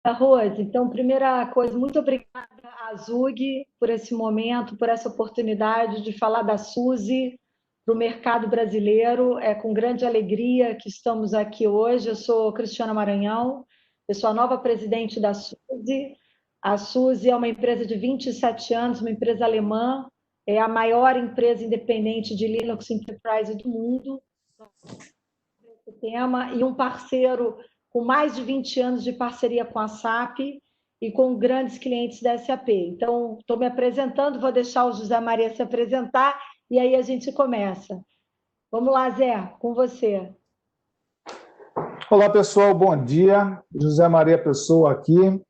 Rose, então, primeira coisa, muito obrigada à Zug por esse momento, por essa oportunidade de falar da Suzy para o mercado brasileiro. É com grande alegria que estamos aqui hoje. Eu sou Cristiana Maranhão, eu sou a nova presidente da Suzy. A Suzy é uma empresa de 27 anos, uma empresa alemã, é a maior empresa independente de Linux Enterprise do mundo. Tema e um parceiro com mais de 20 anos de parceria com a SAP e com grandes clientes da SAP. Então, estou me apresentando, vou deixar o José Maria se apresentar e aí a gente começa. Vamos lá, Zé, com você. Olá, pessoal, bom dia. José Maria Pessoa aqui.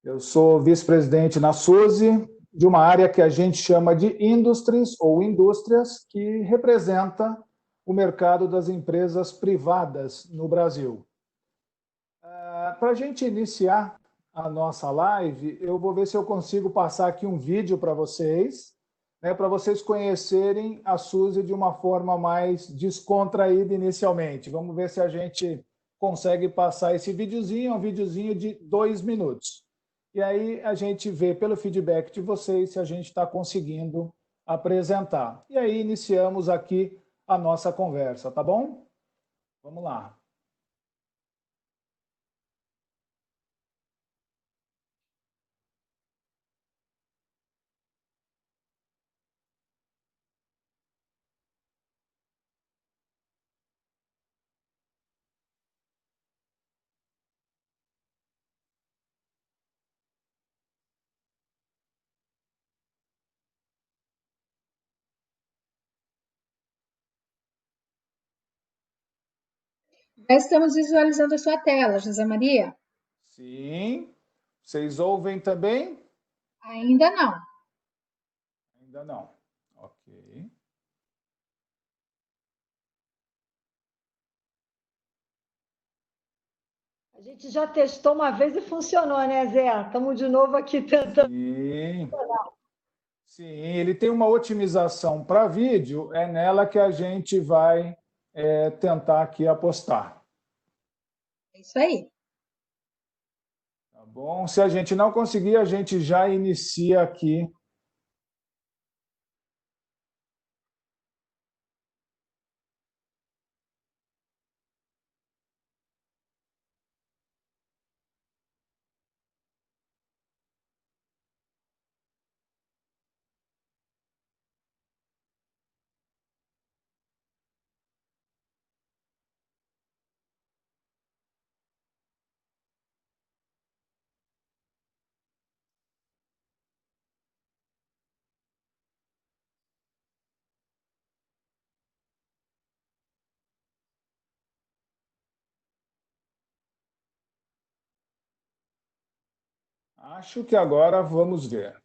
Eu sou vice-presidente na SUSE, de uma área que a gente chama de Industries ou Indústrias, que representa o mercado das empresas privadas no Brasil. Para a gente iniciar a nossa live, eu vou ver se eu consigo passar aqui um vídeo para vocês, né, para vocês conhecerem a SUSE de uma forma mais descontraída inicialmente. Vamos ver se a gente consegue passar esse videozinho, é um videozinho de 2 minutos. E aí a gente vê pelo feedback de vocês se a gente está conseguindo apresentar. E aí iniciamos aqui a nossa conversa, tá bom? Vamos lá. Já estamos visualizando a sua tela, José Maria? Sim. Vocês ouvem também? Ainda não. Ainda não. Ok. A gente já testou uma vez e funcionou, né, Zé? Estamos de novo aqui tentando. Sim. Sim, ele tem uma otimização para vídeo, é nela que a gente vai tentar aqui apostar. É isso aí. Tá bom? Se a gente não conseguir, a gente já inicia aqui. Acho que agora vamos ver.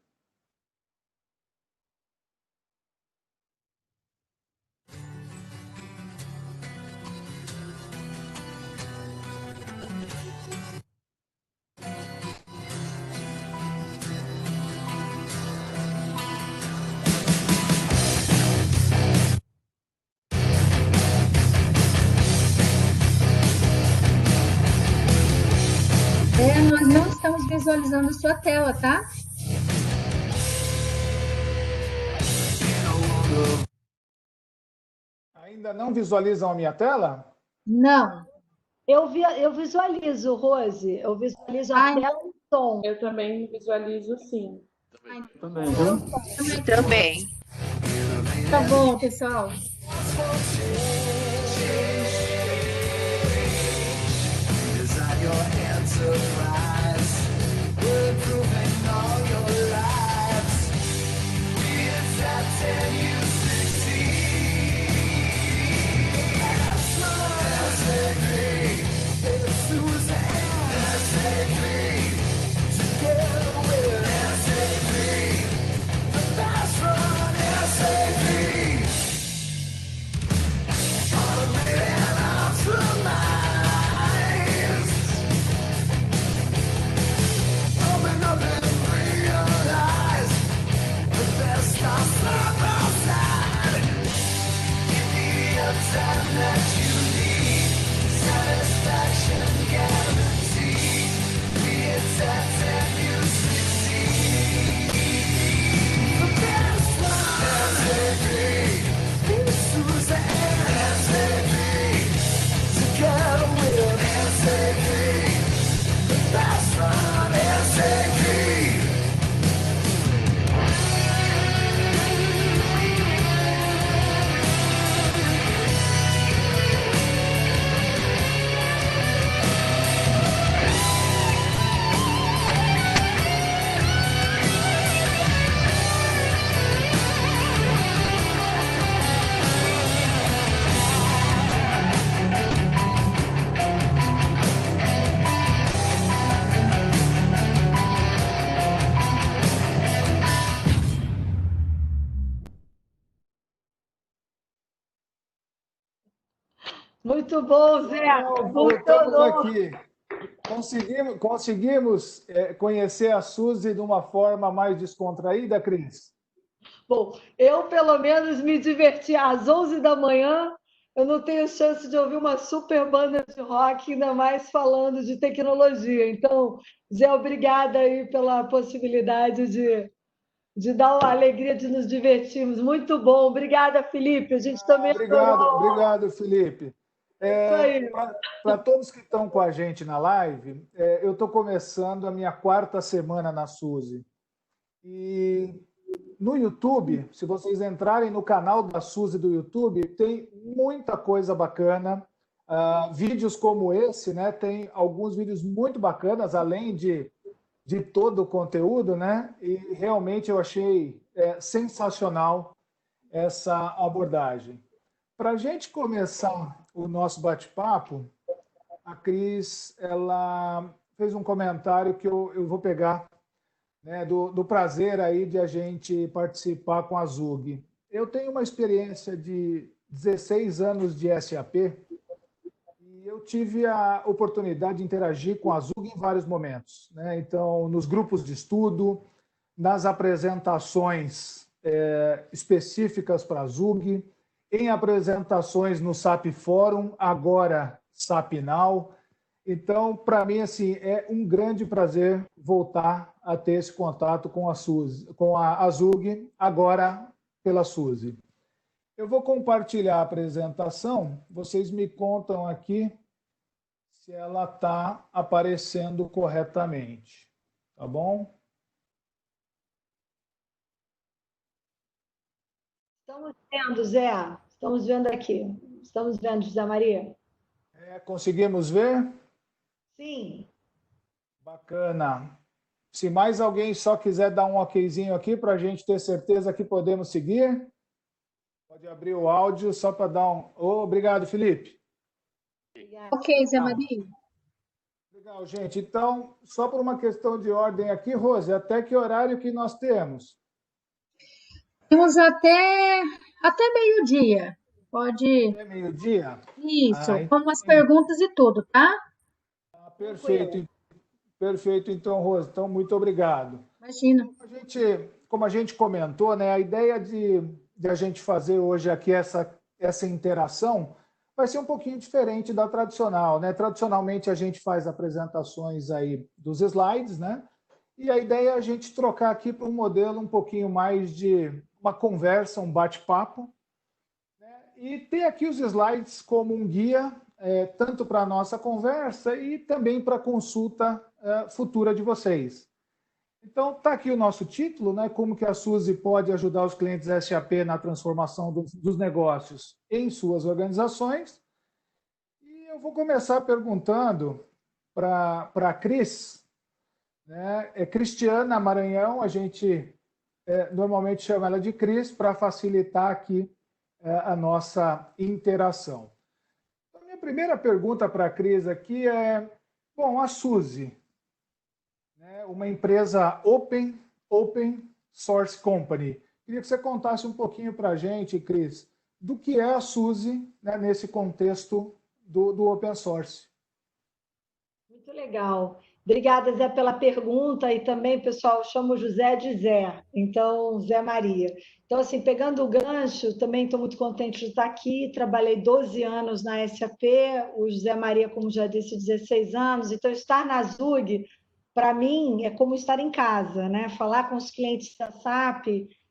Nós não estamos visualizando a sua tela, tá? Ainda não visualizam a minha tela? Não. Eu visualizo, Rose. Eu visualizo a tela e o som. Eu também visualizo, sim. Também, viu? Também. Tá bom, pessoal. Muito bom, Zé. Então, Muito voltamos bom. aqui. Conseguimos conhecer a Suzy de uma forma mais descontraída, Cris? Bom, eu pelo menos me diverti às 11 da manhã. Eu não tenho chance de ouvir uma super banda de rock, ainda mais falando de tecnologia. Então, Zé, obrigada aí pela possibilidade de dar uma alegria de nos divertirmos. Muito bom. Obrigada, Felipe. A gente também Obrigado, adorou. obrigado, Felipe. É isso aí. Para todos que estão com a gente na live, eu estou começando a minha 4ª semana na Suzy. E no YouTube, se vocês entrarem no canal da Suzy do YouTube, tem muita coisa bacana. Vídeos como esse, né? Tem alguns vídeos muito bacanas, além de todo o conteúdo, né? E realmente eu achei sensacional essa abordagem. Para a gente começar o nosso bate-papo, a Cris ela fez um comentário que eu vou pegar, né, do prazer aí de a gente participar com a Zug. Eu tenho uma experiência de 16 anos de SAP e eu tive a oportunidade de interagir com a Zug em vários momentos, né? Então, nos grupos de estudo, nas apresentações específicas para a Zug, em apresentações no SAP Fórum, agora SAP Now. Então, para mim, assim, é um grande prazer voltar a ter esse contato com a Suzy, com a Zug, agora pela Suzy. Eu vou compartilhar a apresentação, vocês me contam aqui se ela está aparecendo corretamente, tá bom? Estamos vendo, Zé. Estamos vendo aqui. Estamos vendo, José Maria. Conseguimos ver? Sim. Bacana. Se mais alguém só quiser dar um okzinho aqui para a gente ter certeza que podemos seguir, pode abrir o áudio só para dar um... obrigado, Felipe. Ok, Zé Maria. Legal, gente. Então, só por uma questão de ordem aqui, Rose, até que horário que nós temos? Temos até meio-dia. Pode. É meio-dia? Isso, com umas perguntas e tudo, tá? Perfeito. Perfeito, então, Rose. Então, muito obrigado. Imagina. Como a gente comentou, né, a ideia de a gente fazer hoje aqui essa interação vai ser um pouquinho diferente da tradicional, né? Tradicionalmente, a gente faz apresentações aí dos slides, né? E a ideia é a gente trocar aqui para um modelo um pouquinho mais de uma conversa, um bate-papo, né? E ter aqui os slides como um guia, tanto para a nossa conversa e também para a consulta futura de vocês. Então, está aqui o nosso título, né? Como que a Suzy pode ajudar os clientes SAP na transformação dos negócios em suas organizações. E eu vou começar perguntando para a Cris, né? É Cristiana Maranhão, a gente normalmente chama ela de Cris, para facilitar aqui a nossa interação. Então, minha primeira pergunta para a Cris aqui é, bom, a Suzy, uma empresa open source company. Queria que você contasse um pouquinho para a gente, Cris, do que é a Suzy, né, nesse contexto do open source. Muito legal. Obrigada, Zé, pela pergunta e também, pessoal, eu chamo José de Zé, então Zé Maria. Então, assim, pegando o gancho, também estou muito contente de estar aqui, trabalhei 12 anos na SAP, o José Maria, como já disse, 16 anos, então estar na Zug, para mim, é como estar em casa, né? Falar com os clientes da SAP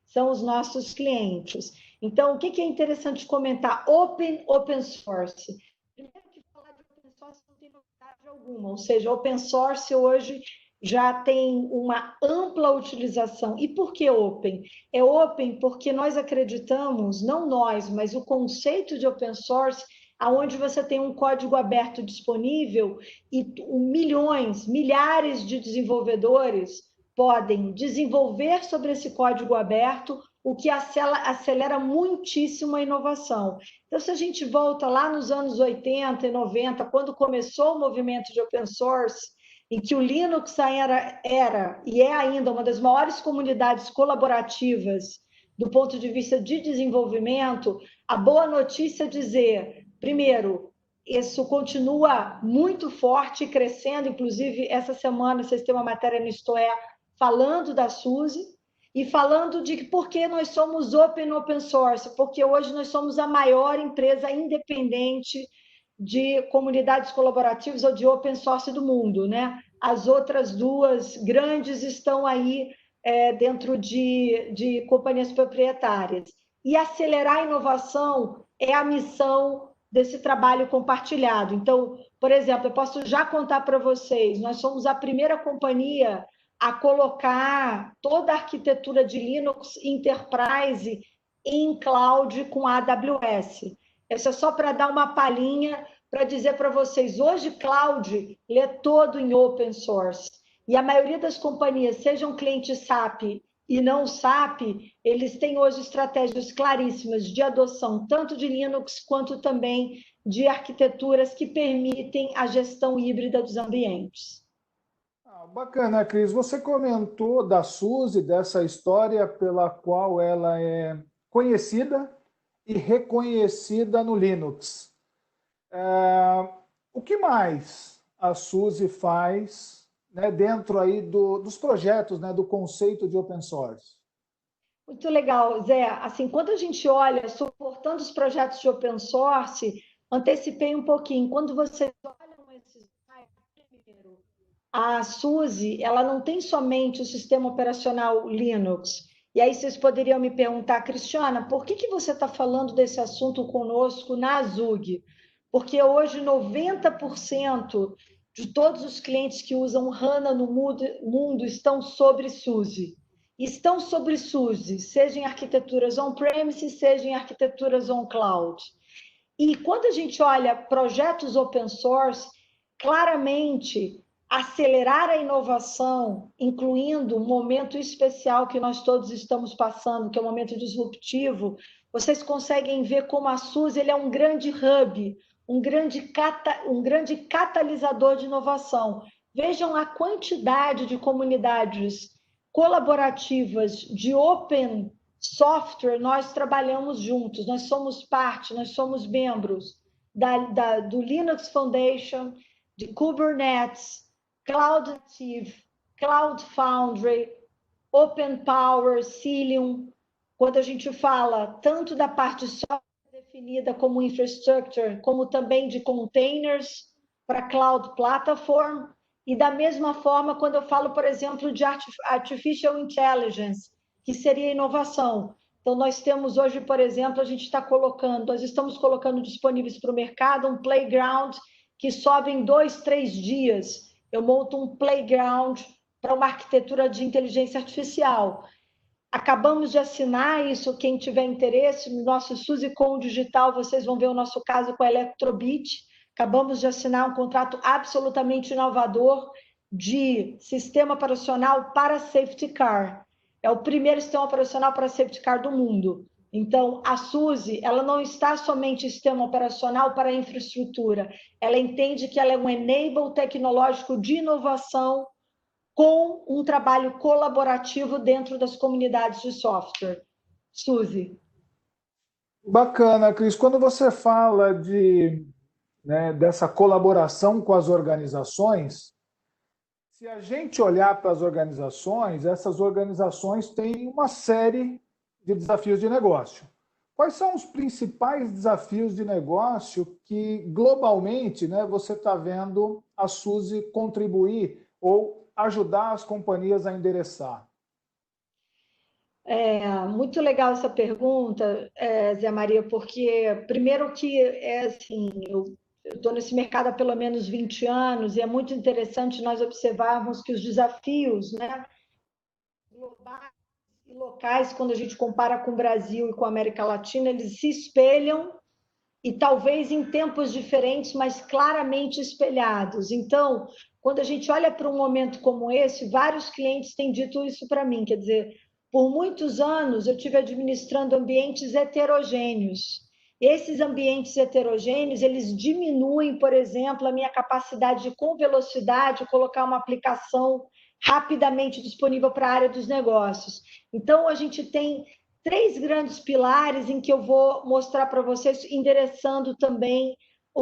são os nossos clientes. Então, o que é interessante comentar? Open source. Primeiro que falar de open source não tem novidade alguma, ou seja, open source hoje já tem uma ampla utilização. E por que open? É open porque nós acreditamos, não nós, mas o conceito de open source, aonde você tem um código aberto disponível e milhares de desenvolvedores podem desenvolver sobre esse código aberto, o que acelera muitíssimo a inovação. Então, se a gente volta lá nos anos 80 e 90, quando começou o movimento de open source, em que o Linux era e é ainda uma das maiores comunidades colaborativas do ponto de vista de desenvolvimento, a boa notícia é dizer, primeiro, isso continua muito forte e crescendo. Inclusive, essa semana vocês têm uma matéria no Isto É falando da SUSE e falando de por que nós somos open source, porque hoje nós somos a maior empresa independente de comunidades colaborativas ou de open source do mundo, né? As outras duas grandes estão aí dentro de companhias proprietárias. E acelerar a inovação é a missão desse trabalho compartilhado. Então, por exemplo, eu posso já contar para vocês, nós somos a primeira companhia a colocar toda a arquitetura de Linux Enterprise em cloud com a AWS. Isso é só para dar uma palhinha, para dizer para vocês, hoje cloud é todo em open source. E a maioria das companhias, sejam clientes SAP e não SAP, eles têm hoje estratégias claríssimas de adoção, tanto de Linux quanto também de arquiteturas que permitem a gestão híbrida dos ambientes. Bacana, Cris. Você comentou da SUSE, dessa história pela qual ela é conhecida e reconhecida no Linux. O que mais a SUSE faz, né, dentro aí dos projetos, né, do conceito de open source? Muito legal, Zé. Assim, quando a gente olha, suportando os projetos de open source, antecipei um pouquinho. Quando vocês olham esses primeiro, a SUSE, ela não tem somente o sistema operacional Linux. E aí vocês poderiam me perguntar, Cristiana, por que você está falando desse assunto conosco na Azug? Porque hoje 90% de todos os clientes que usam HANA no mundo estão sobre SUSE. Estão sobre SUSE, seja em arquiteturas on-premise, seja em arquiteturas on-cloud. E quando a gente olha projetos open source, claramente acelerar a inovação, incluindo um momento especial que nós todos estamos passando, que é um momento disruptivo, vocês conseguem ver como a SUSE ele é um grande hub, um grande catalisador de inovação. Vejam a quantidade de comunidades colaborativas de open software, nós trabalhamos juntos, nós somos parte, nós somos membros do Linux Foundation, de Kubernetes, Cloud Native, Cloud Foundry, Open Power, Cilium. Quando a gente fala tanto da parte software definida como infrastructure, como também de containers para Cloud Platform, e da mesma forma quando eu falo, por exemplo, de Artificial Intelligence, que seria inovação. Então, nós temos hoje, por exemplo, nós estamos colocando disponíveis para o mercado um playground que sobe em 2, 3 dias. Eu monto um playground para uma arquitetura de inteligência artificial. Acabamos de assinar isso, quem tiver interesse, no nosso SUSECon Digital, vocês vão ver o nosso caso com a Electrobit. Acabamos de assinar um contrato absolutamente inovador de sistema operacional para safety car. É o primeiro sistema operacional para safety car do mundo. Então, a SUSE, ela não está somente em sistema operacional para a infraestrutura, ela entende que ela é um enable tecnológico de inovação com um trabalho colaborativo dentro das comunidades de software. SUSE. Bacana, Cris. Quando você fala dessa colaboração com as organizações, se a gente olhar para as organizações, essas organizações têm uma série de desafios de negócio. Quais são os principais desafios de negócio que, globalmente, você está vendo a SUSE contribuir ou ajudar as companhias a endereçar? Muito legal essa pergunta, Zé Maria, porque, primeiro que, assim, eu estou nesse mercado há pelo menos 20 anos e é muito interessante nós observarmos que os desafios, globais e locais, quando a gente compara com o Brasil e com a América Latina, eles se espelham e talvez em tempos diferentes, mas claramente espelhados. Então, quando a gente olha para um momento como esse, vários clientes têm dito isso para mim, quer dizer, por muitos anos eu tive administrando ambientes heterogêneos. Esses ambientes heterogêneos, eles diminuem, por exemplo, a minha capacidade de, com velocidade, colocar uma aplicação rapidamente disponível para a área dos negócios. Então, a gente tem 3 grandes pilares em que eu vou mostrar para vocês, endereçando também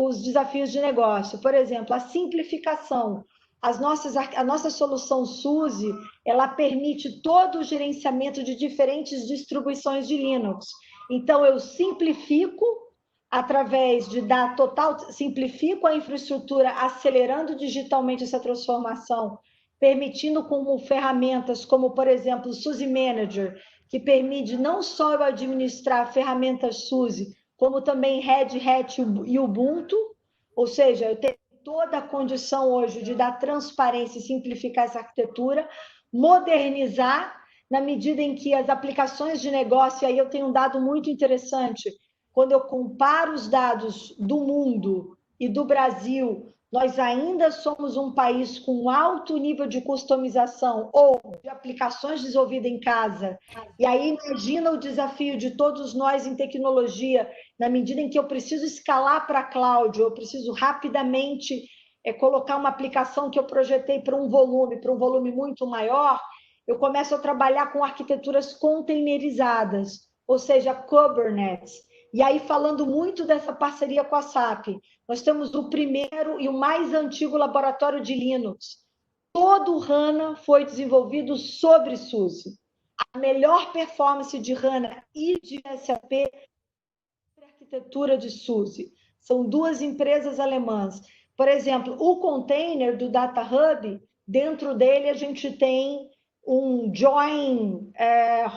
os desafios de negócio. Por exemplo, a simplificação. A nossa solução SUSE, ela permite todo o gerenciamento de diferentes distribuições de Linux. Então, eu simplifico através de dar simplifico a infraestrutura, acelerando digitalmente essa transformação, permitindo como ferramentas, como, por exemplo, o SUSE Manager, que permite não só eu administrar ferramentas SUSE, como também Red Hat e Ubuntu, ou seja, eu tenho toda a condição hoje de dar transparência e simplificar essa arquitetura, modernizar, na medida em que as aplicações de negócio, e aí eu tenho um dado muito interessante, quando eu comparo os dados do mundo e do Brasil, nós ainda somos um país com alto nível de customização ou de aplicações desenvolvidas em casa. E aí imagina o desafio de todos nós em tecnologia, na medida em que eu preciso escalar para a cloud, eu preciso rapidamente colocar uma aplicação que eu projetei para um volume muito maior, eu começo a trabalhar com arquiteturas containerizadas, ou seja, Kubernetes. E aí, falando muito dessa parceria com a SAP, nós temos o primeiro e o mais antigo laboratório de Linux. Todo o HANA foi desenvolvido sobre SUSE. A melhor performance de HANA e de SAP é a arquitetura de SUSE. São duas empresas alemãs. Por exemplo, o container do Data Hub, dentro dele a gente tem um join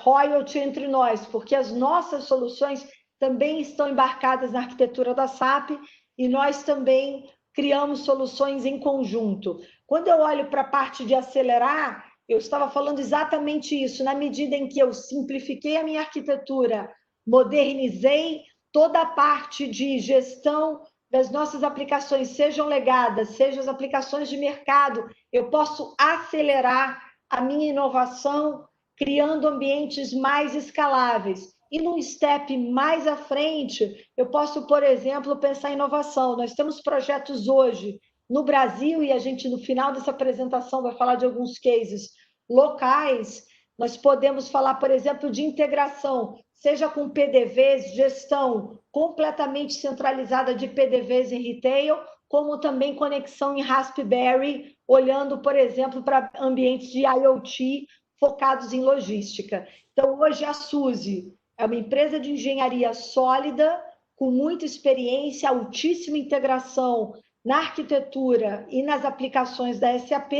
royalty entre nós, porque as nossas soluções também estão embarcadas na arquitetura da SAP e nós também criamos soluções em conjunto. Quando eu olho para a parte de acelerar, eu estava falando exatamente isso, na medida em que eu simplifiquei a minha arquitetura, modernizei toda a parte de gestão das nossas aplicações, sejam legadas, sejam as aplicações de mercado, eu posso acelerar a minha inovação, criando ambientes mais escaláveis. E num step mais à frente, eu posso, por exemplo, pensar em inovação. Nós temos projetos hoje no Brasil, e a gente, no final dessa apresentação, vai falar de alguns cases locais. Nós podemos falar, por exemplo, de integração, seja com PDVs, gestão completamente centralizada de PDVs em retail, como também conexão em Raspberry, olhando, por exemplo, para ambientes de IoT focados em logística. Então, hoje, a SUSE é uma empresa de engenharia sólida, com muita experiência, altíssima integração na arquitetura e nas aplicações da SAP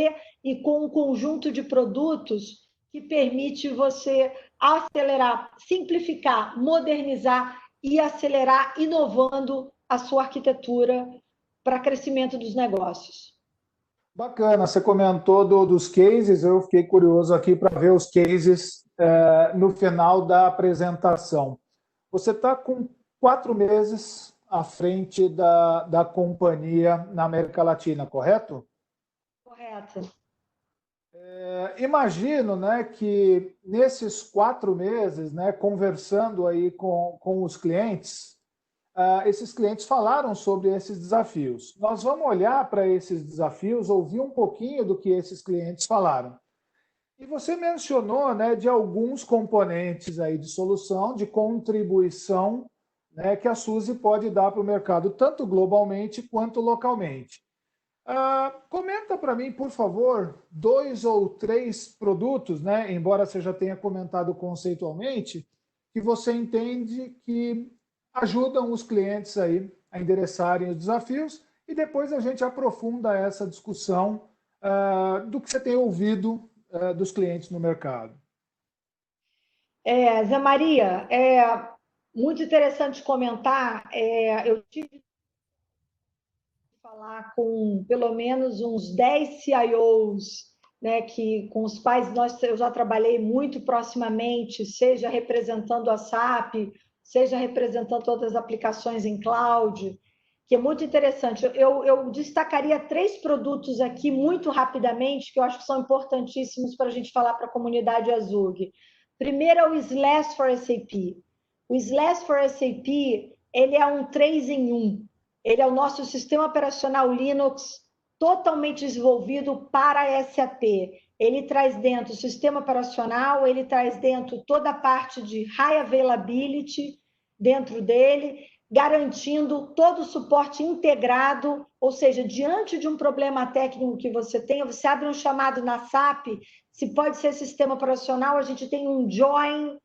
e com um conjunto de produtos que permite você acelerar, simplificar, modernizar e acelerar, inovando a sua arquitetura para crescimento dos negócios. Bacana, você comentou dos cases, eu fiquei curioso aqui para ver os cases no final da apresentação. Você está com 4 meses à frente da companhia na América Latina, correto? Correto. Imagino, né, que nesses 4 meses, né, conversando aí com os clientes, esses clientes falaram sobre esses desafios. Nós vamos olhar para esses desafios, ouvir um pouquinho do que esses clientes falaram. E você mencionou, né, de alguns componentes aí de solução, de contribuição, né, que a SUSE pode dar para o mercado, tanto globalmente quanto localmente. Comenta para mim, por favor, 2 ou 3 produtos, né, embora você já tenha comentado conceitualmente, que você entende que ajudam os clientes aí a endereçarem os desafios, e depois a gente aprofunda essa discussão do que você tem ouvido dos clientes no mercado. Zé Maria, muito interessante comentar. Eu tive que falar com pelo menos uns 10 CIOs, né, que com os quais eu já trabalhei muito proximamente, seja representando a SAP, seja representando outras aplicações em cloud, que é muito interessante. Eu destacaria 3 produtos aqui muito rapidamente, que eu acho que são importantíssimos para a gente falar para a comunidade Azug. Primeiro é o SLAS for SAP. O SLAS for SAP, ele é um 3 em 1. Ele é o nosso sistema operacional Linux totalmente desenvolvido para a SAP. Ele traz dentro o sistema operacional, ele traz dentro toda a parte de high availability dentro dele, garantindo todo o suporte integrado, ou seja, diante de um problema técnico que você tenha, você abre um chamado na SAP, se pode ser sistema operacional, a gente tem um join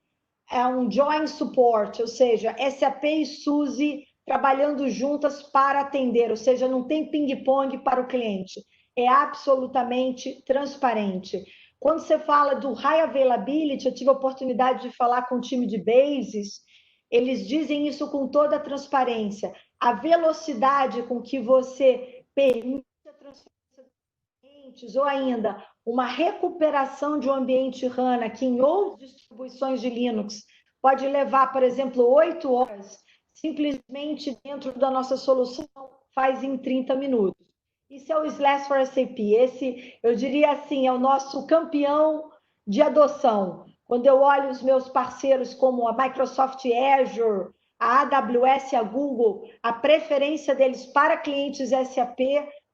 support, ou seja, SAP e SUSE trabalhando juntas para atender, ou seja, não tem ping-pong para o cliente, é absolutamente transparente. Quando você fala do High Availability, eu tive a oportunidade de falar com o time de Bases, eles dizem isso com toda a transparência. A velocidade com que você permite a transferência de clientes, ou ainda uma recuperação de um ambiente HANA, que em outras distribuições de Linux pode levar, por exemplo, 8 horas, simplesmente dentro da nossa solução faz em 30 minutos. Isso é o Slash for SAP. Esse, eu diria assim, é o nosso campeão de adoção. Quando eu olho os meus parceiros como a Microsoft Azure, a AWS e a Google, a preferência deles para clientes SAP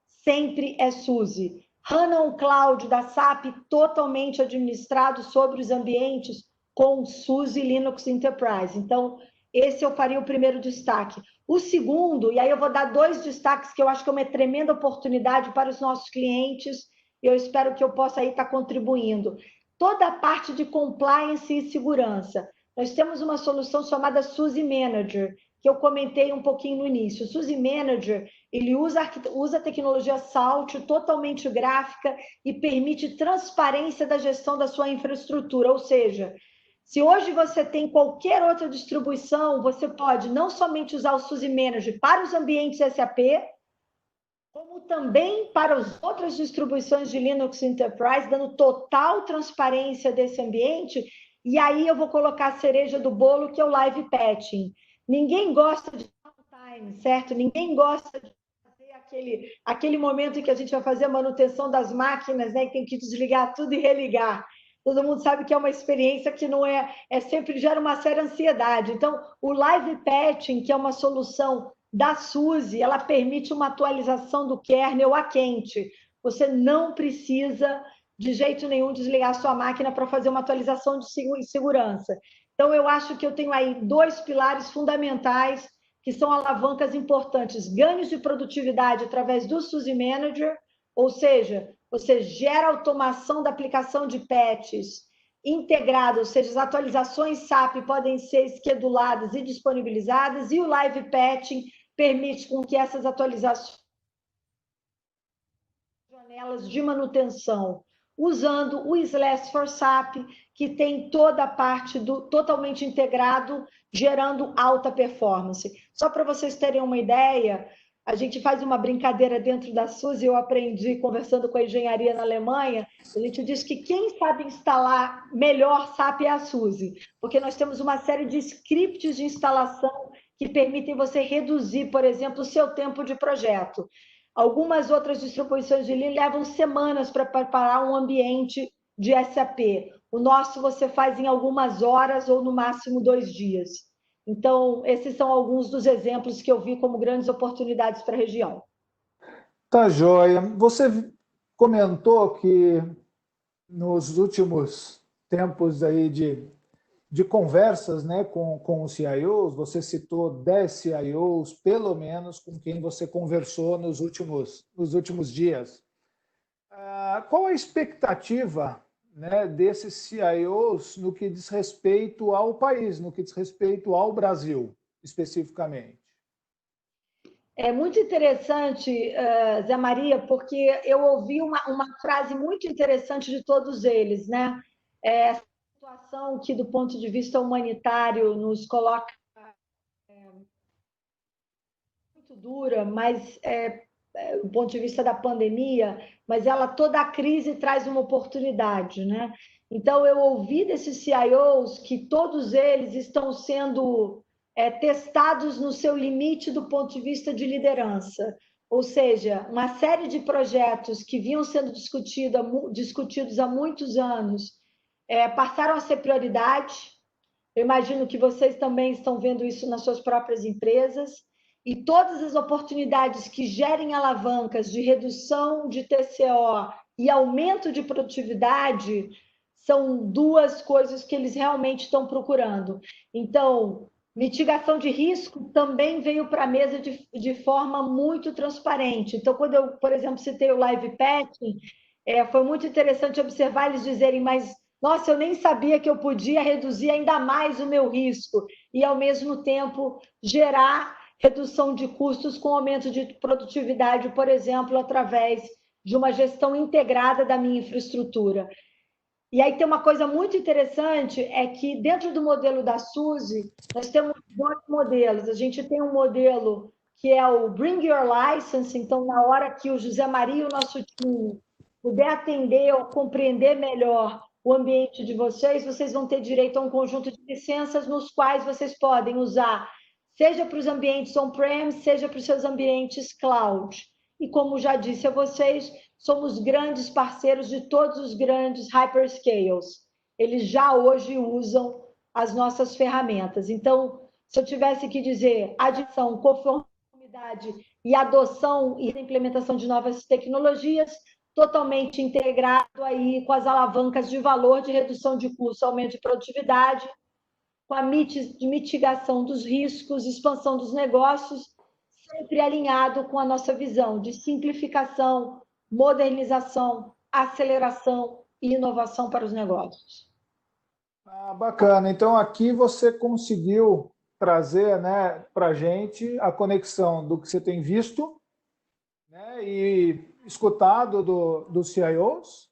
sempre é SUSE. HANA On Cloud da SAP totalmente administrado sobre os ambientes com SUSE Linux Enterprise. Então, esse eu faria o primeiro destaque. O segundo, e aí eu vou dar 2 destaques que eu acho que é uma tremenda oportunidade para os nossos clientes, e eu espero que eu possa aí estar contribuindo. Toda a parte de compliance e segurança. Nós temos uma solução chamada SUSE Manager, que eu comentei um pouquinho no início. O SUSE Manager, ele usa a tecnologia SALT totalmente gráfica e permite transparência da gestão da sua infraestrutura, ou seja, se hoje você tem qualquer outra distribuição, você pode não somente usar o SUSE Manager para os ambientes SAP, como também para as outras distribuições de Linux Enterprise, dando total transparência desse ambiente. E aí eu vou colocar a cereja do bolo, que é o live patching. Ninguém gosta de downtime, certo? Ninguém gosta de fazer aquele momento em que a gente vai fazer a manutenção das máquinas, né, e tem que desligar tudo e religar. Todo mundo sabe que é uma experiência que não sempre gera uma séria ansiedade. Então, o live patching, que é uma solução da SUSE, ela permite uma atualização do kernel a quente. Você não precisa, de jeito nenhum, desligar a sua máquina para fazer uma atualização de segurança. Então, eu acho que eu tenho aí 2 pilares fundamentais, que são alavancas importantes. Ganhos de produtividade através do SUSE Manager, ou seja, você gera automação da aplicação de patches integrado, ou seja, as atualizações SAP podem ser esqueduladas e disponibilizadas, e o live patching permite com que essas atualizações janelas de manutenção, usando o Slash for SAP, que tem toda a parte do totalmente integrado, gerando alta performance. Só para vocês terem uma ideia, a gente faz uma brincadeira dentro da SUSE, eu aprendi conversando com a engenharia na Alemanha, a gente diz que quem sabe instalar melhor SAP é a SUSE, porque nós temos uma série de scripts de instalação que permitem você reduzir, por exemplo, o seu tempo de projeto. Algumas outras distribuições de Lean levam semanas para preparar um ambiente de SAP. O nosso você faz em algumas horas ou no máximo 2 dias. Então, esses são alguns dos exemplos que eu vi como grandes oportunidades para a região. Tá joia. Você comentou que nos últimos tempos aí de conversas, né, com os CIOs, você citou 10 CIOs, pelo menos, com quem você conversou nos últimos dias. Qual a expectativa, né, desses CIOs no que diz respeito ao país, no que diz respeito ao Brasil, especificamente? É muito interessante, Zé Maria, porque eu ouvi uma frase muito interessante de todos eles, né? Essa situação que, do ponto de vista humanitário, nos coloca muito dura, mas do ponto de vista da pandemia, mas toda a crise traz uma oportunidade, né? Então, eu ouvi desses CIOs que todos eles estão sendo testados no seu limite do ponto de vista de liderança. Ou seja, uma série de projetos que vinham sendo discutidos há muitos anos passaram a ser prioridade. Eu imagino que vocês também estão vendo isso nas suas próprias empresas. E todas as oportunidades que gerem alavancas de redução de TCO e aumento de produtividade são 2 coisas que eles realmente estão procurando. Então, Mitigação de risco também veio para a mesa de forma muito transparente. Então, quando eu, por exemplo, citei o live patching, foi muito interessante observar eles dizerem, mas, nossa, eu nem sabia que eu podia reduzir ainda mais o meu risco e, ao mesmo tempo, gerar redução de custos com aumento de produtividade, por exemplo, através de uma gestão integrada da minha infraestrutura. E aí tem uma coisa muito interessante, é que dentro do modelo da Suzy, nós temos dois modelos. A gente tem um modelo que é o Bring Your License, então na hora que o José Maria e o nosso time puder atender ou compreender melhor o ambiente de vocês, vocês vão ter direito a um conjunto de licenças nos quais vocês podem usar, seja para os ambientes on-prem, seja para os seus ambientes cloud. E como já disse a vocês, somos grandes parceiros de todos os grandes hyperscales. Eles já hoje usam as nossas ferramentas. Então, se eu tivesse que dizer adição, conformidade e adoção e implementação de novas tecnologias, totalmente integrado aí com as alavancas de valor, de redução de custo, aumento de produtividade, com a mitigação dos riscos, expansão dos negócios, sempre alinhado com a nossa visão de simplificação, modernização, aceleração e inovação para os negócios. Bacana. Então, aqui você conseguiu trazer, né, para a gente a conexão do que você tem visto, né, e escutado dos CIOs,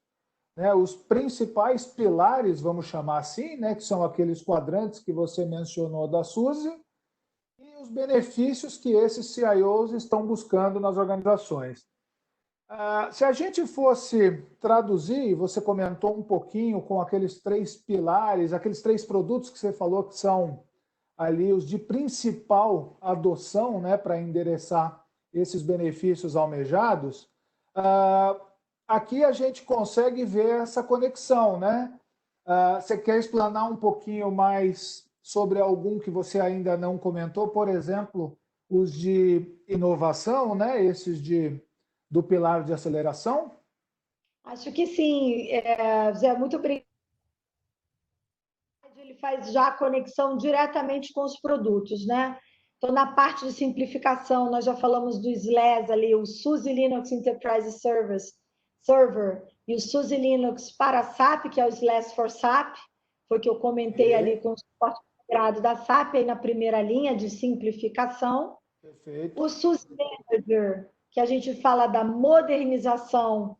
né, os principais pilares, vamos chamar assim, né, que são aqueles quadrantes que você mencionou da Suzy, e os benefícios que esses CIOs estão buscando nas organizações. Se a gente fosse traduzir, você comentou um pouquinho com aqueles 3 pilares, aqueles 3 produtos que você falou que são ali os de principal adoção, né, para endereçar esses benefícios almejados, aqui a gente consegue ver essa conexão, né? Você quer explanar um pouquinho mais sobre algum que você ainda não comentou, por exemplo, os de inovação, né? Esses do pilar de aceleração? Acho que sim, Zé, muito obrigada. Ele faz já a conexão diretamente com os produtos, né? Então, na parte de simplificação, nós já falamos do SLAS ali, o SUSE Linux Enterprise Server e o SUSE Linux para SAP, que é o SLAS for SAP, foi que eu comentei ali com o suporte integrado da SAP, aí na primeira linha de simplificação. Perfeito. O SUSE Manager, que a gente fala da modernização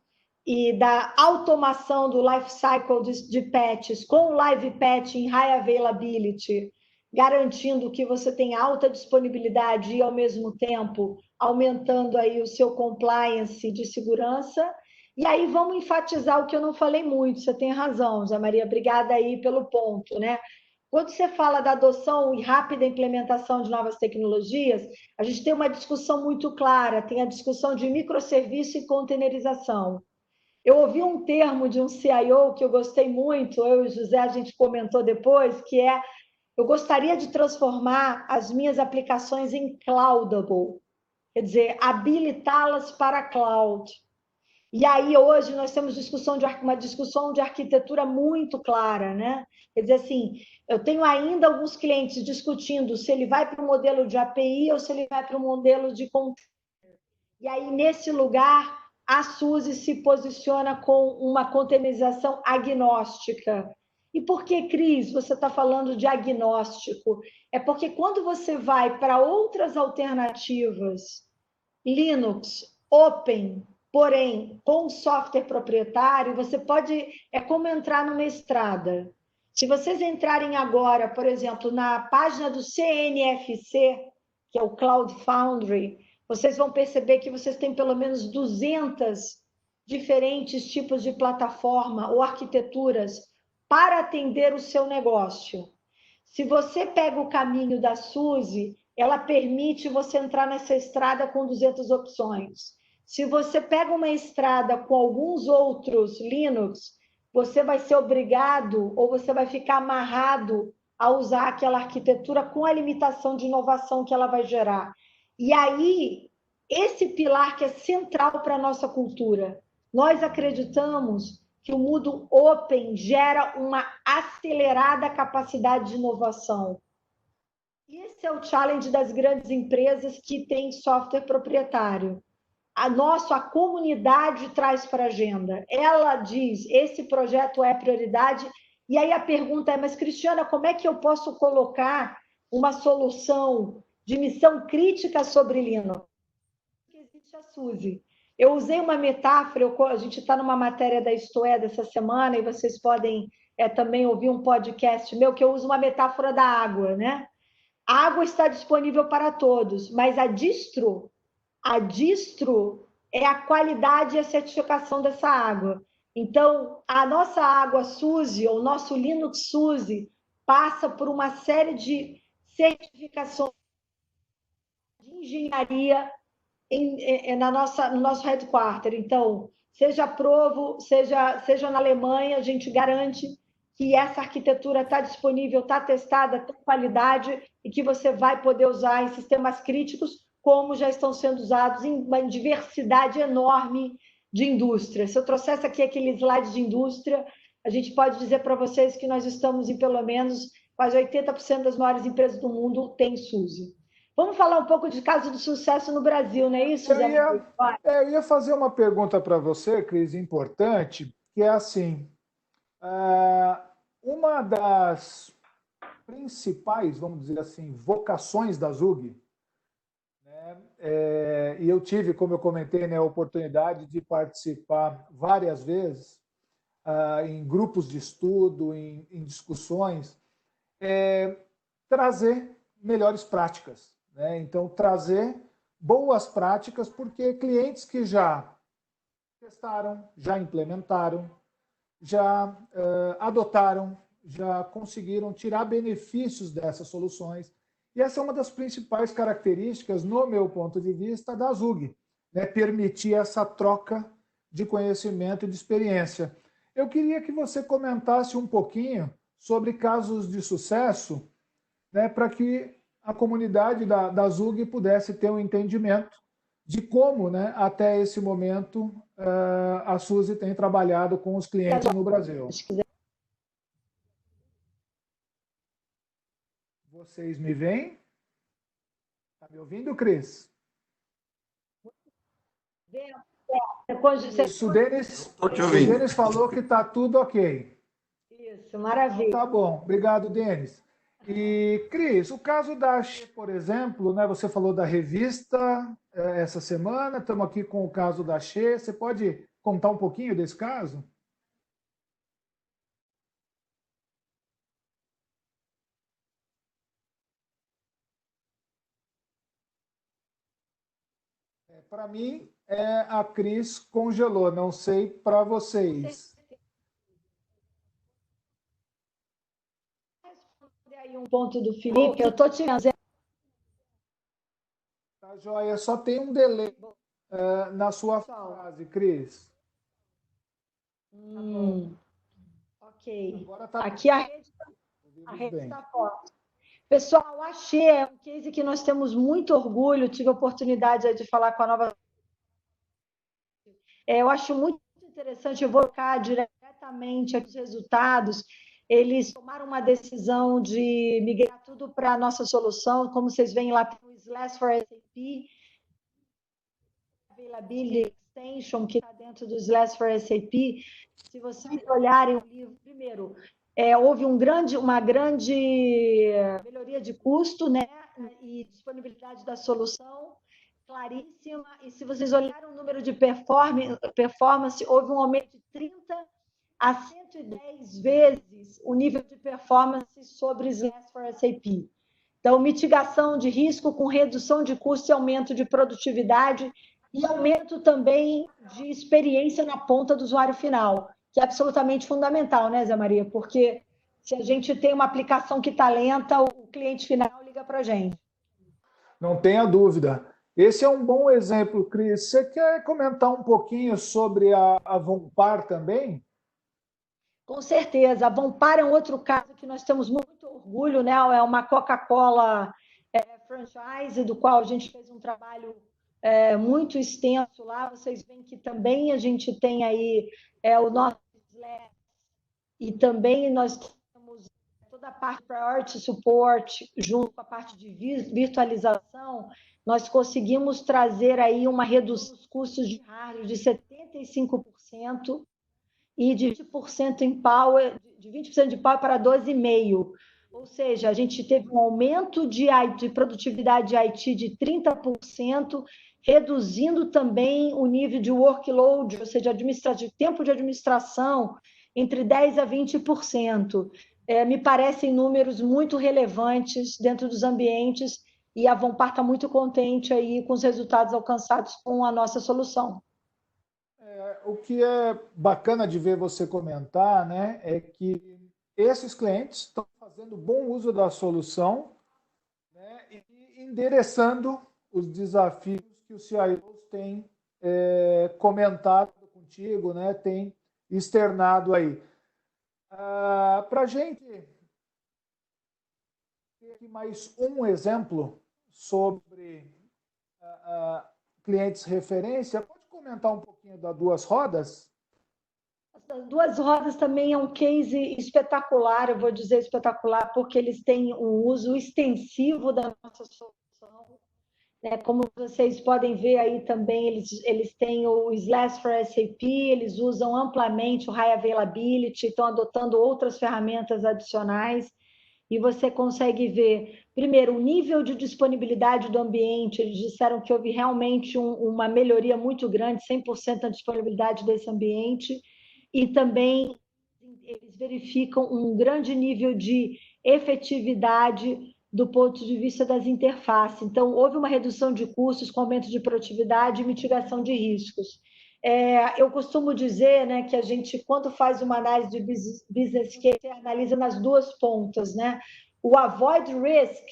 e da automação do lifecycle de patches com o live patch em high availability, garantindo que você tem alta disponibilidade e, ao mesmo tempo, aumentando aí o seu compliance de segurança. E aí vamos enfatizar o que eu não falei muito, você tem razão, Zé Maria, obrigada aí pelo ponto, né? Quando você fala da adoção e rápida implementação de novas tecnologias, a gente tem uma discussão muito clara, tem a discussão de microserviço e containerização. Eu ouvi um termo de um CIO que eu gostei muito, eu e o José, a gente comentou depois, que é, eu gostaria de transformar as minhas aplicações em cloudable, quer dizer, habilitá-las para cloud. E aí, hoje, nós temos uma discussão de arquitetura muito clara, né? Quer dizer assim, eu tenho ainda alguns clientes discutindo se ele vai para o modelo de API ou se ele vai para o modelo de container. E aí, nesse lugar, a Suzy se posiciona com uma containerização agnóstica. E por que, Cris, você está falando de agnóstico? É porque quando você vai para outras alternativas, Linux, Open, porém, com software proprietário, você pode... É como entrar numa estrada. Se vocês entrarem agora, por exemplo, na página do CNFC, que é o Cloud Foundry, vocês vão perceber que vocês têm pelo menos 200 diferentes tipos de plataforma ou arquiteturas para atender o seu negócio. Se você pega o caminho da Suzy, ela permite você entrar nessa estrada com 200 opções. Se você pega uma estrada com alguns outros Linux, você vai ser obrigado ou você vai ficar amarrado a usar aquela arquitetura com a limitação de inovação que ela vai gerar. E aí, esse pilar que é central para a nossa cultura, nós acreditamos que o mundo open gera uma acelerada capacidade de inovação. esse é o challenge das grandes empresas que têm software proprietário. A comunidade traz para a agenda. Ela diz, esse projeto é prioridade. E aí a pergunta é, mas Cristiana, como é que eu posso colocar uma solução de missão crítica sobre Linux? Existe a SUSE. Eu usei uma metáfora, a gente está numa matéria da Isto É dessa semana, e vocês podem também ouvir um podcast meu, que eu uso uma metáfora da água, né? A água está disponível para todos, mas a distro é a qualidade e a certificação dessa água. Então, a nossa água SUSE, ou o nosso Linux SUSE, passa por uma série de certificações de engenharia no nosso headquarter. Então, seja Provo, seja na Alemanha, a gente garante que essa arquitetura está disponível, está testada, tem qualidade e que você vai poder usar em sistemas críticos, como já estão sendo usados em uma diversidade enorme de indústrias. Se eu trouxesse aqui aquele slide de indústria, a gente pode dizer para vocês que nós estamos em pelo menos quase 80% das maiores empresas do mundo têm SUSE. Vamos falar um pouco de caso de sucesso no Brasil, não é isso, Zé? Eu ia fazer uma pergunta para você, Cris, importante, que é assim, uma das principais, vamos dizer assim, vocações da ZUG, né, e eu tive, como eu comentei, né, a oportunidade de participar várias vezes em grupos de estudo, em discussões, trazer melhores práticas. Né? Então, trazer boas práticas, porque clientes que já testaram, já implementaram, já adotaram, já conseguiram tirar benefícios dessas soluções. E essa é uma das principais características, no meu ponto de vista, da ZUG, né? Permitir essa troca de conhecimento e de experiência. Eu queria que você comentasse um pouquinho sobre casos de sucesso, né, para que a comunidade da ZUG pudesse ter um entendimento de como, né, até esse momento, a SUSE tem trabalhado com os clientes no Brasil. Vocês me veem? Está me ouvindo, Cris? Isso, o Denis falou que está tudo ok. Isso, maravilha. Então, tá bom, obrigado, Denis. E, Cris, o caso da Xê, por exemplo, né, você falou da revista essa semana, estamos aqui com o caso da Xê. Você pode contar um pouquinho desse caso? Para mim, a Cris congelou, não sei para vocês. Aí um ponto do Felipe, eu estou te dizendo. Tá, joia, só tem um delay na sua frase, Cris. Ok. Agora tá aqui a rede está forte. Pessoal, a Xê é um case que nós temos muito orgulho. Tive a oportunidade de falar com a nova. Eu acho muito interessante evocar diretamente aqui os resultados. Eles tomaram uma decisão de migrar tudo para a nossa solução. Como vocês veem lá, tem o Slash for SAP, Availability Extension, que está dentro do Slash for SAP. Se vocês olharem o livro, primeiro, houve uma grande melhoria de custo, né, e disponibilidade da solução, claríssima. E se vocês olharem o número de performance, houve um aumento de 30 a 110 vezes o nível de performance sobre Slash for SAP. Então, mitigação de risco com redução de custo e aumento de produtividade e aumento também de experiência na ponta do usuário final, que é absolutamente fundamental, né, Zé Maria? Porque se a gente tem uma aplicação que está lenta, o cliente final liga para a gente. Não tenha dúvida. Esse é um bom exemplo, Cris. Você quer comentar um pouquinho sobre a Vonpar também? Com certeza. A Vonpar é um outro caso que nós temos muito orgulho, né? É uma Coca-Cola franchise, do qual a gente fez um trabalho muito extenso lá. Vocês veem que também a gente tem aí o nosso Slash, e também nós temos toda a parte de priority support, junto com a parte de virtualização, nós conseguimos trazer aí uma redução dos custos de hardware de 75% e de 20% em power, de 20% de power para 12,5%. Ou seja, a gente teve um aumento de produtividade de IT de 30%, reduzindo também o nível de workload, ou seja, tempo de administração, entre 10% a 20%. Me parecem números muito relevantes dentro dos ambientes e a Vonpar está muito contente aí com os resultados alcançados com a nossa solução. O que é bacana de ver você comentar, né, é que esses clientes estão fazendo bom uso da solução, né, e endereçando os desafios que os CIOs têm comentado contigo, né, têm externado aí. Para a gente ter aqui mais um exemplo sobre clientes referência, pode comentar um pouquinho das duas rodas? As duas rodas também é um case espetacular, eu vou dizer espetacular, porque eles têm um uso extensivo da nossa solução. Como vocês podem ver aí também, eles têm o Slash for SAP, eles usam amplamente o High Availability, estão adotando outras ferramentas adicionais, e você consegue ver, primeiro, o nível de disponibilidade do ambiente. Eles disseram que houve realmente uma melhoria muito grande, 100% na disponibilidade desse ambiente, e também eles verificam um grande nível de efetividade do ponto de vista das interfaces. Então, houve uma redução de custos com aumento de produtividade e mitigação de riscos. Eu costumo dizer, né, que a gente, quando faz uma análise de business case, analisa nas duas pontas, né? O avoid risk,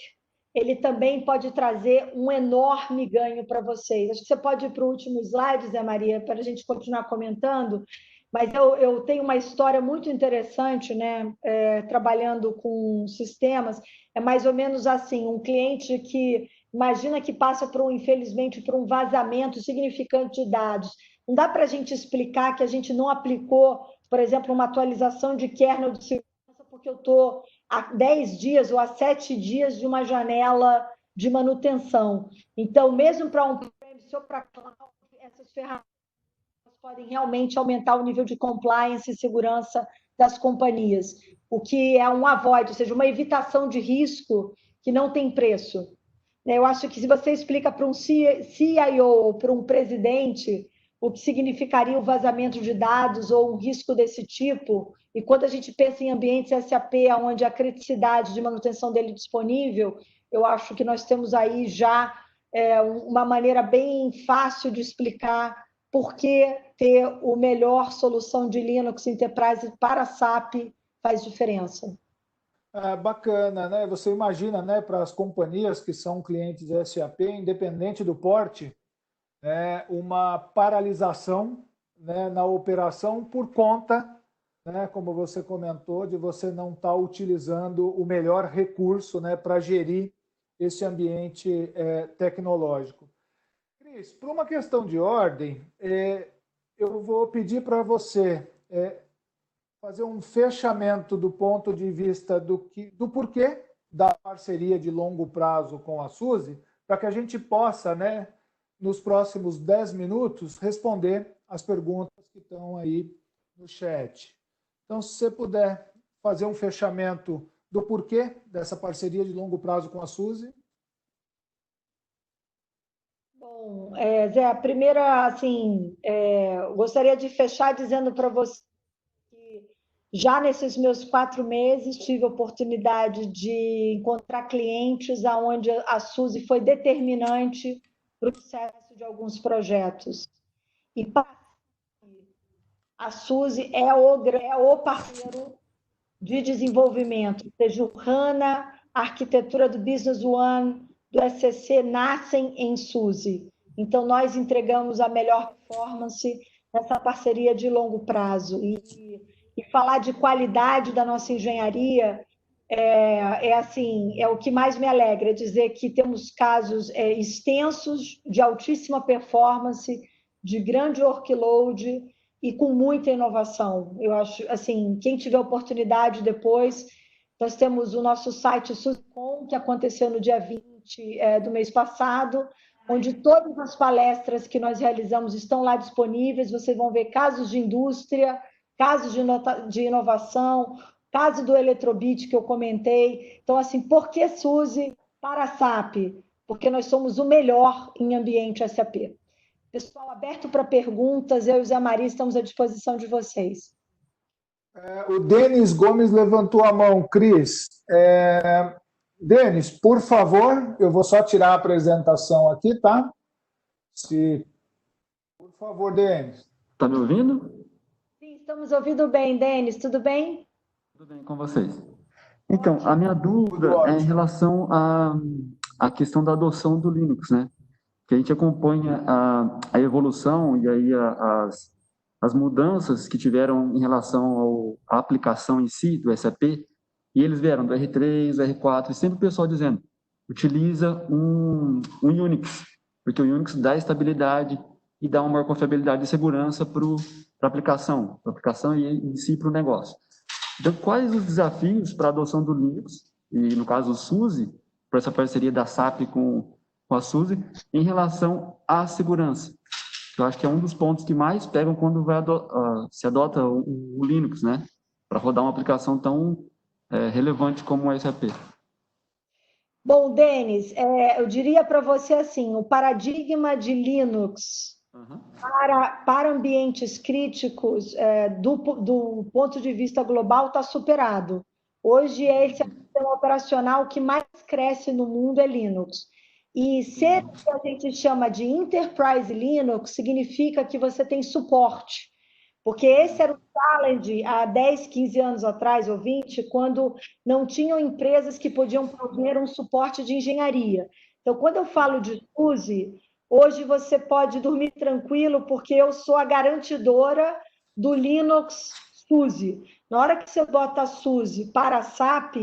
ele também pode trazer um enorme ganho para vocês. Acho que você pode ir para o último slide, Zé Maria, para a gente continuar comentando. Mas eu tenho uma história muito interessante, né? Trabalhando com sistemas. É mais ou menos assim, um cliente que imagina que passa infelizmente, por um vazamento significante de dados. Não dá para a gente explicar que a gente não aplicou, por exemplo, uma atualização de kernel de segurança porque eu estou há 10 dias ou há 7 dias de uma janela de manutenção. Então, mesmo para on-premise ou para cloud, essas ferramentas podem realmente aumentar o nível de compliance e segurança das companhias, o que é um avoid, ou seja, uma evitação de risco que não tem preço. Eu acho que se você explica para um CIO ou para um presidente o que significaria o vazamento de dados ou um risco desse tipo, e quando a gente pensa em ambientes SAP, onde a criticidade de manutenção dele é disponível, eu acho que nós temos aí já uma maneira bem fácil de explicar por que ter a melhor solução de Linux Enterprise para SAP faz diferença. Bacana, né? Você imagina, né, para as companhias que são clientes SAP, independente do porte, uma paralisação, né, na operação por conta, né, como você comentou, de você não estar utilizando o melhor recurso, né, para gerir esse ambiente tecnológico. Cris, por uma questão de ordem, eu vou pedir para você fazer um fechamento do ponto de vista do porquê da parceria de longo prazo com a Suzy, para que a gente possa, né, nos próximos 10 minutos, responder as perguntas que estão aí no chat. Então, se você puder fazer um fechamento do porquê dessa parceria de longo prazo com a Suzy. Bom, Zé, a primeira, assim, gostaria de fechar dizendo para você que já nesses meus 4 meses tive a oportunidade de encontrar clientes onde a Suzy foi determinante para o sucesso de alguns projetos. E a Suzy é o parceiro de desenvolvimento, seja o HANA, a arquitetura do Business One, do SCC, nascem em Suzy. Então, nós entregamos a melhor performance nessa parceria de longo prazo. E falar de qualidade da nossa engenharia é o que mais me alegra, dizer que temos casos extensos de altíssima performance, de grande workload e com muita inovação. Eu acho, assim, quem tiver oportunidade depois Nós temos o nosso site SUSCOM, que aconteceu no dia 20 do mês passado, onde todas as palestras que nós realizamos estão lá disponíveis. Vocês vão ver casos de indústria, casos de inovação, caso do Eletrobit que eu comentei. Então, assim, por que SUSE para a SAP? Porque nós somos o melhor em ambiente SAP. Pessoal, aberto para perguntas, eu e Zé Maria estamos à disposição de vocês. O Denis Gomes levantou a mão. Cris, Denis, por favor, eu vou só tirar a apresentação aqui, tá? Por favor, Denis. Está me ouvindo? Sim, estamos ouvindo bem, Denis. Tudo bem? Tudo bem com vocês. Então, a minha dúvida é em relação à questão da adoção do Linux, né? Que a gente acompanha a evolução e aí as mudanças que tiveram em relação à aplicação em si do SAP, e eles vieram do R3, R4, e sempre o pessoal dizendo, utiliza um Unix, porque o Unix dá estabilidade e dá uma maior confiabilidade e segurança para a aplicação e em si para o negócio. Então, quais os desafios para a adoção do Linux, e no caso o SUSE, para essa parceria da SAP com a SUSE, em relação à segurança? Eu acho que é um dos pontos que mais pegam quando se adota o Linux, né? Para rodar uma aplicação tão relevante como o SAP. Bom, Denis, eu diria para você assim, o paradigma de Linux para ambientes críticos, do ponto de vista global, está superado. Hoje, esse sistema operacional que mais cresce no mundo é Linux. E ser o que a gente chama de Enterprise Linux significa que você tem suporte. Porque esse era o challenge há 10, 15 anos atrás, ou 20, quando não tinham empresas que podiam prover um suporte de engenharia. Então, quando eu falo de SUSE, hoje você pode dormir tranquilo, porque eu sou a garantidora do Linux SUSE. Na hora que você bota a SUSE para a SAP,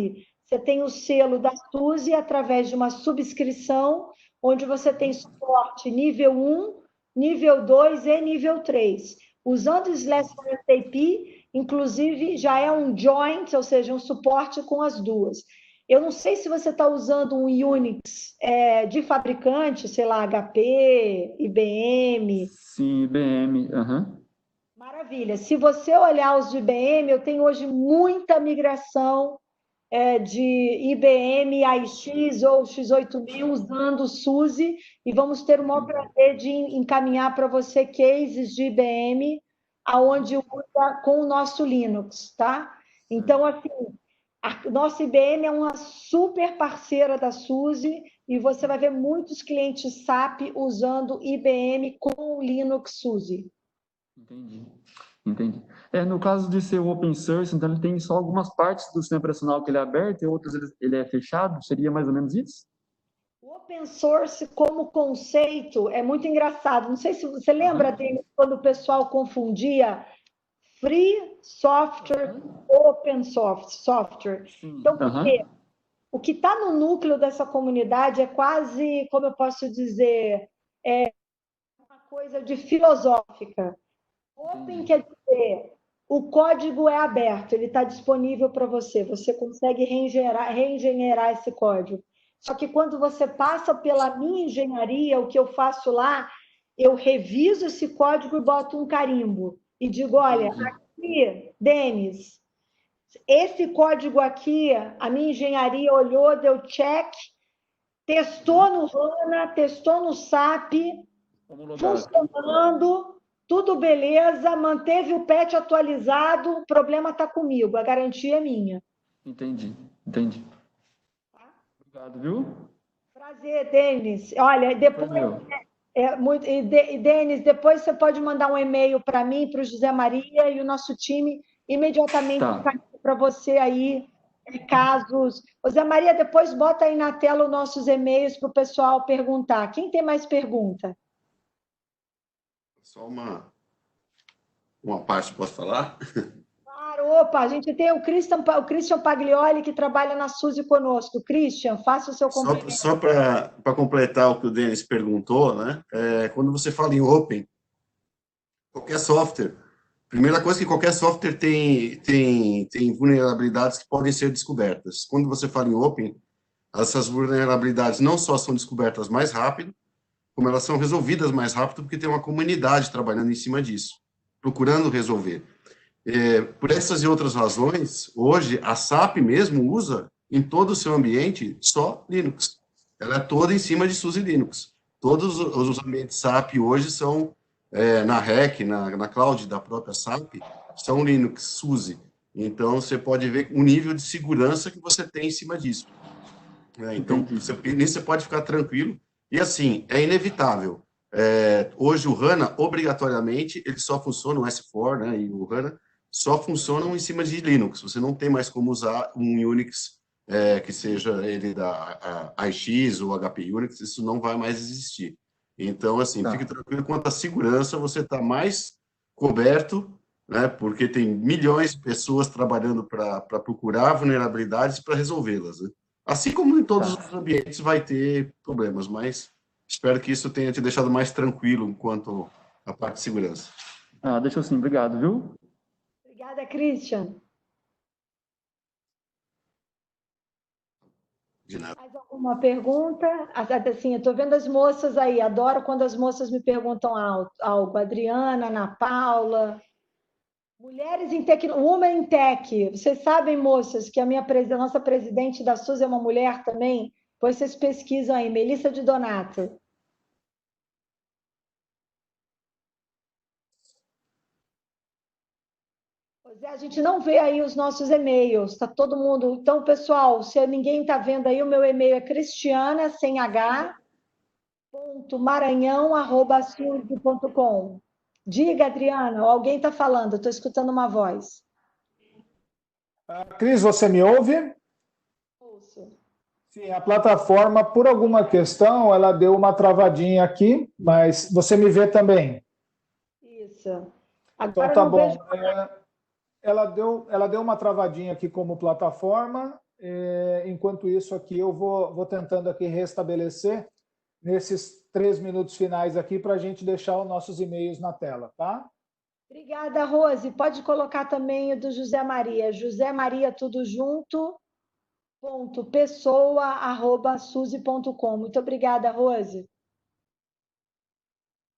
você tem o selo da SUSE através de uma subscrição, onde você tem suporte nível 1, nível 2 e nível 3. Usando o /SAP, inclusive, já é um joint, ou seja, um suporte com as duas. Eu não sei se você está usando um Unix de fabricante, sei lá, HP, IBM. Sim, IBM. Maravilha. Se você olhar os de IBM, eu tenho hoje muita migração de IBM AIX ou X8000 usando o SUSE, e vamos ter o maior prazer de encaminhar para você cases de IBM aonde usa com o nosso Linux, tá? Então, assim, a nossa IBM é uma super parceira da SUSE e você vai ver muitos clientes SAP usando IBM com o Linux SUSE. Entendi. No caso de ser o open source, então ele tem só algumas partes do sistema operacional que ele é aberto e outras ele é fechado? Seria mais ou menos isso? O open source como conceito é muito engraçado. Não sei se você lembra dele quando o pessoal confundia free software com open software. Então, o que está no núcleo dessa comunidade é quase, como eu posso dizer, uma coisa de filosófica. Open quer dizer, o código é aberto, ele está disponível para você, você consegue reengenheirar esse código. Só que quando você passa pela minha engenharia, o que eu faço lá, eu reviso esse código e boto um carimbo. E digo, olha, aqui, Denis, esse código aqui, a minha engenharia olhou, deu check, testou no HANA, testou no SAP, funcionando, tudo beleza, manteve o patch atualizado, o problema está comigo, a garantia é minha. Entendi. Obrigado, viu? Prazer, Denis. Olha, depois... Denis, depois você pode mandar um e-mail para mim, para o José Maria e o nosso time, imediatamente para você aí, casos. José Maria, depois bota aí na tela os nossos e-mails para o pessoal perguntar. Quem tem mais pergunta? Só uma parte, posso falar? Claro, opa, a gente tem o Christian Paglioli, que trabalha na SUSE conosco. Christian, faça o seu complemento. Só para completar o que o Denis perguntou, né? Quando você fala em open, qualquer software Primeira coisa que qualquer software tem vulnerabilidades que podem ser descobertas. Quando você fala em Open, essas vulnerabilidades não só são descobertas mais rápido, como elas são resolvidas mais rápido, porque tem uma comunidade trabalhando em cima disso, procurando resolver. Por essas e outras razões, hoje, a SAP mesmo usa, em todo o seu ambiente, só Linux. Ela é toda em cima de SUSE Linux. Todos os ambientes SAP hoje são, na REC, na cloud da própria SAP, são Linux, SUSE. Então, você pode ver o nível de segurança que você tem em cima disso. Então, nisso você pode ficar tranquilo. E, assim, é inevitável. Hoje, o HANA, obrigatoriamente, ele só funciona, o S4, né, e o HANA, só funcionam em cima de Linux. Você não tem mais como usar um Unix que seja ele da AIX ou HP Unix, isso não vai mais existir. Então, assim, fique tranquilo, quanto à segurança, você está mais coberto, né, porque tem milhões de pessoas trabalhando para procurar vulnerabilidades e para resolvê-las, né? Assim como em todos os ambientes vai ter problemas, mas espero que isso tenha te deixado mais tranquilo quanto à parte de segurança. Deixa eu sim, obrigado, viu? Obrigada, Christian. De nada. Mais alguma pergunta? Assim, eu estou vendo as moças aí, adoro quando as moças me perguntam algo. Adriana, Ana Paula. Mulheres em tecnologia, Women in Tech. Vocês sabem, moças, que a nossa presidente da SUS é uma mulher também? Depois vocês pesquisam aí, Melissa de Donato. Pois é, a gente não vê aí os nossos e-mails, está todo mundo. Então, pessoal, se ninguém está vendo aí, o meu e-mail é cristiana, sem H, maranhão@surdo.com. Diga, Adriana, alguém está falando, estou escutando uma voz. Cris, você me ouve? Ouço. Sim, a plataforma, por alguma questão, ela deu uma travadinha aqui, mas você me vê também? Isso. Então Agora tá não bom. vejo... Ela deu uma travadinha aqui como plataforma. Enquanto isso aqui, eu vou tentando aqui restabelecer nesses 3 minutos finais aqui para a gente deixar os nossos e-mails na tela, tá? Obrigada, Rose. Pode colocar também o do José Maria. José Maria, tudo junto, pessoa@suzy.com. Muito obrigada, Rose.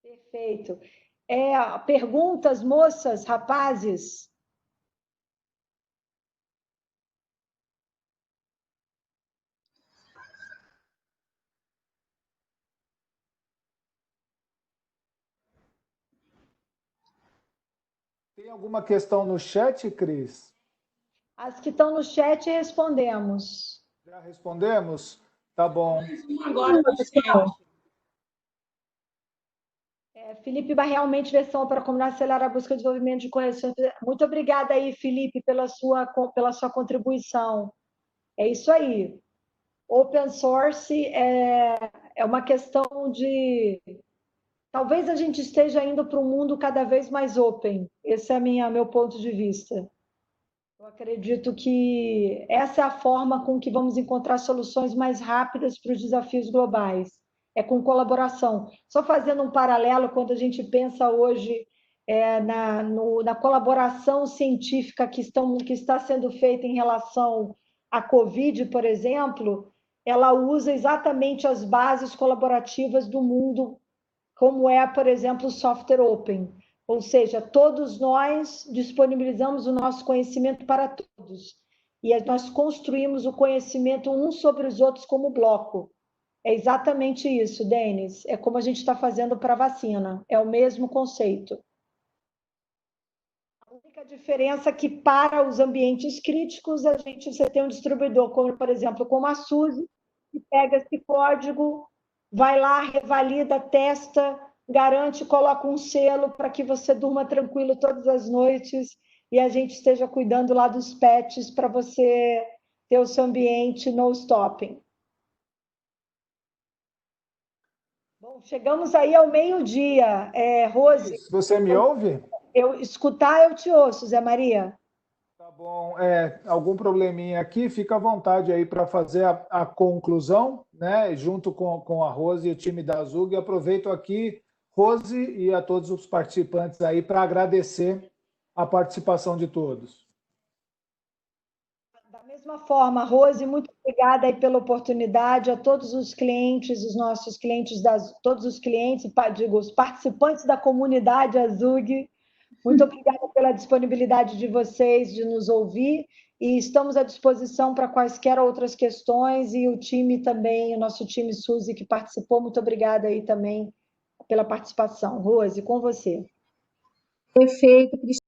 Perfeito. Perguntas, moças, rapazes? Tem alguma questão no chat, Cris? As que estão no chat respondemos. Já respondemos? Tá bom. Agora no chat. Felipe vai realmente versão para como acelerar a busca de desenvolvimento de correções. Muito obrigada aí, Felipe, pela sua contribuição. É isso aí. Open source é uma questão de... Talvez a gente esteja indo para um mundo cada vez mais open. Esse é meu ponto de vista. Eu acredito que essa é a forma com que vamos encontrar soluções mais rápidas para os desafios globais. É com colaboração. Só fazendo um paralelo, quando a gente pensa hoje na colaboração científica que está sendo feita em relação à Covid, por exemplo, ela usa exatamente as bases colaborativas do mundo, como é, por exemplo, o software open. Ou seja, todos nós disponibilizamos o nosso conhecimento para todos. E nós construímos o conhecimento uns sobre os outros como bloco. É exatamente isso, Denis. É como a gente está fazendo para a vacina. É o mesmo conceito. A única diferença é que para os ambientes críticos, você tem um distribuidor, como, por exemplo, como a SUSE, que pega esse código, vai lá, revalida, testa, garante, coloca um selo para que você durma tranquilo todas as noites e a gente esteja cuidando lá dos patches para você ter o seu ambiente no stopping. Bom, chegamos aí ao meio-dia. Rose... Você me ouve? Eu te ouço, Zé Maria. Tá bom. Algum probleminha aqui, fica à vontade aí para fazer a conclusão, né? Junto com a Rose e o time da Zug. Aproveito aqui, Rose, e a todos os participantes aí para agradecer a participação de todos. Da mesma forma, Rose, muito obrigada aí pela oportunidade, a todos os clientes, os nossos clientes, todos os clientes, digo, os participantes da comunidade Azug. Muito obrigada pela disponibilidade de vocês de nos ouvir e estamos à disposição para quaisquer outras questões e o time também, o nosso time Suzy que participou, muito obrigada aí também pela participação. Rose, com você. Perfeito, Cristina.